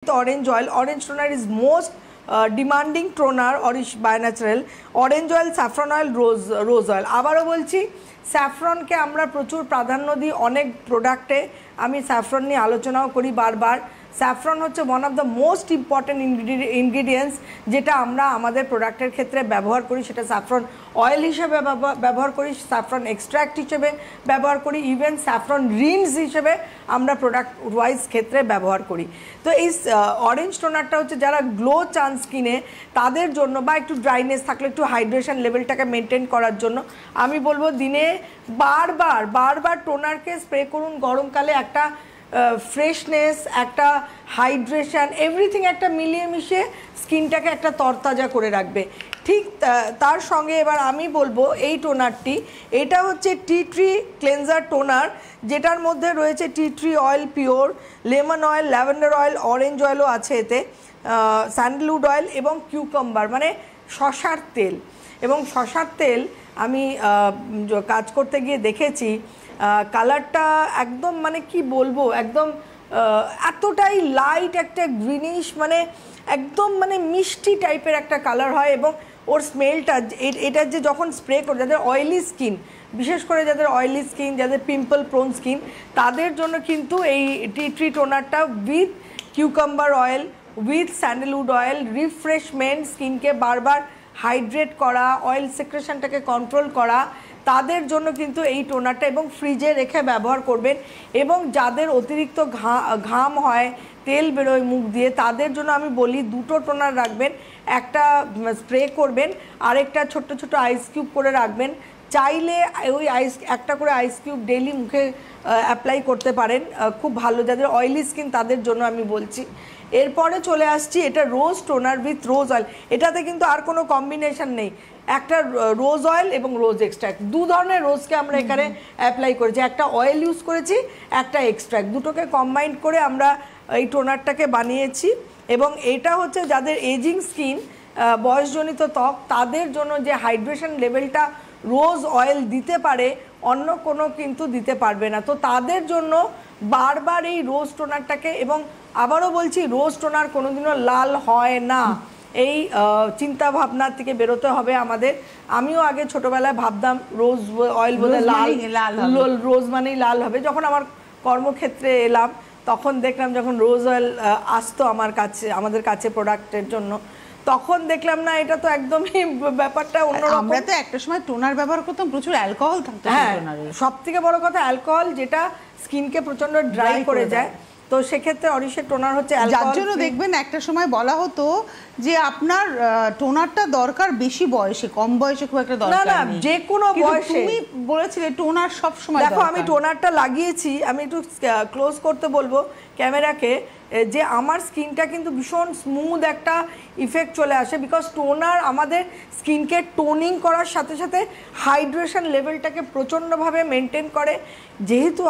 Orange oil. Orange toner is most demanding toner or by natural. Orange oil, saffron oil, rose oil. আবারও বলছি স্যাফরনকে আমরা প্রচুর প্রাধান্য দিই অনেক প্রোডাক্টে। আমি স্যাফরন নিয়ে আলোচনাও করি বারবার। স্যাফরন হচ্ছে one of the most important ingredients যেটা আমরা আমাদের প্রোডাক্টের ক্ষেত্রে ব্যবহার করি। সেটা স্যাফরন অয়েল হিসেবে ব্যবহার করি, স্যাফরন এক্সট্র্যাক্ট হিসেবে ব্যবহার করি, ইভেন স্যাফরন রিনস হিসেবে আমরা প্রোডাক্ট ওয়াইজ ক্ষেত্রে ব্যবহার করি। তো এই অরেঞ্জ টোনারটা হচ্ছে যারা গ্লো চান স্কিনে তাদের জন্য, বা একটু ড্রাইনেস থাকলে একটু হাইড্রেশন লেভেলটাকে মেনটেন করার জন্য আমি বলবো দিনে বারবার টোনারকে স্প্রে করুন। গরমকালে একটা ফ্রেশনেস, একটা হাইড্রেশন, এভরিথিং একটা মিলিয়ে মিশিয়ে স্কিনটাকে একটা তরতাজা করে রাখবে। ঠিক তার সঙ্গে এবার আমি বলবো এই টোনারটি, এটা হচ্ছে টি ট্রি ক্লেনজার টোনার, যেটার মধ্যে রয়েছে tea tree oil pure, lemon oil, lavender oil, orange অয়েলও আছে এতে, স্যান্ডেলউড অয়েল এবং কিউকাম্বার মানে শসার তেল। এবং শসার তেল আমি কাজ করতে গিয়ে দেখেছি কালারটা একদম মানে কি বলবো, একদম এতটাই লাইট একটা গ্রিনিশ, মানে একদম মানে মিষ্টি টাইপের একটা কালার হয়। এবং ওর স্মেলটা, এটা যে যখন স্প্রে করে যাদের অয়েলি স্কিন, বিশেষ করে যাদের অয়েলি স্কিন, যাদের পিম্পল প্রোন স্কিন, তাদের জন্য কিন্তু এই টি ট্রি টোনারটা with cucumber oil, with sandalwood oil, refreshment, স্কিনকে বারবার হাইড্রেট করা, অয়েল সেক্রেশনটাকে কন্ট্রোল করা, তাদের জন্য কিন্তু এই টোনারটা। এবং ফ্রিজে রেখে ব্যবহার করবেন। এবং যাদের অতিরিক্ত ঘাম হয়, তেল বেরোয় মুখ দিয়ে, তাদের জন্য আমি বলি দুটো টোনার রাখবেন, একটা স্প্রে করবেন, আরেকটা ছোট্ট ছোট আইস কিউব করে রাখবেন। চাইলে ওই একটা করে আইস কিউব ডেইলি মুখে অ্যাপ্লাই করতে পারেন, খুব ভালো যাদের অয়েলি স্কিন তাদের জন্য আমি বলছি। এরপরে চলে আসছি, এটা রোজ টোনার উইথ রোজ অয়েল। এটাতে কিন্তু আর কোনো কম্বিনেশন নেই, একটা রোজ অয়েল এবং রোজ এক্সট্র্যাক্ট, দু ধরনের রোজকে আমরা এখানে অ্যাপ্লাই করেছি। একটা অয়েল ইউজ করেছি, একটা এক্সট্র্যাক্ট, দুটোকে কম্বাইন্ড করে আমরা এই টোনারটাকে বানিয়েছি। এবং এটা হচ্ছে যাদের এজিং স্কিন, বয়সজনিত ত্বক, তাদের জন্য যে হাইড্রেশন লেভেলটা রোজ অয়েল দিতে পারে অন্য কোনো কিন্তু দিতে পারবে না। তো তাদের জন্য বারবার এই রোজ টোনারটাকে, এবং আবারও বলছি রোজ টোনার কোনোদিনও লাল হয় না, এই চিন্তা ভাবনার থেকে বেরোতে হবে আমাদের। আমিও আগে ছোটবেলায় ভাবতাম রোজ অয়েল বোধহয় লাল, রোজ মানেই লাল হবে। যখন আমার কর্মক্ষেত্রে এলাম তখন দেখলাম যখন রোজ অয়েল আসতো আমাদের কাছে প্রোডাক্টের জন্য, তখন দেখলাম না, এটা তো একদমই ব্যাপারটা অন্যরকম। আমরা তো একটা সময় টোনার ব্যবহার করতাম, প্রচুর অ্যালকোহল থাকতো। হ্যাঁ, সব থেকে বড় কথা অ্যালকোহল, যেটা স্কিনকে প্রচন্ড ড্রাই করে যায়। তো সেক্ষেত্রে অরিশের টোনার হচ্ছে যার জন্য দেখবেন একটা সময় বলা হতো যে আপনার টোনারটা দরকার বেশি বয়সে, কম বয়সে খুব একটা দরকার নেই। না না, যে কোনো বয়সে। তুমি বলেছিলে টোনার সব সময় দেখো আমি টোনারটা লাগিয়েছি, আমি একটু ক্লোজ করতে বলবো ক্যামেরাকে, যে আমার স্কিনটা কিন্তু ভীষণ স্মুথ একটা ইফেক্ট চলে আসে, বিকজ টোনার আমাদের স্কিনকে টোনিং করার সাথে সাথে হাইড্রেশন লেভেলটাকে প্রচণ্ডভাবে মেনটেন করে। যেহেতু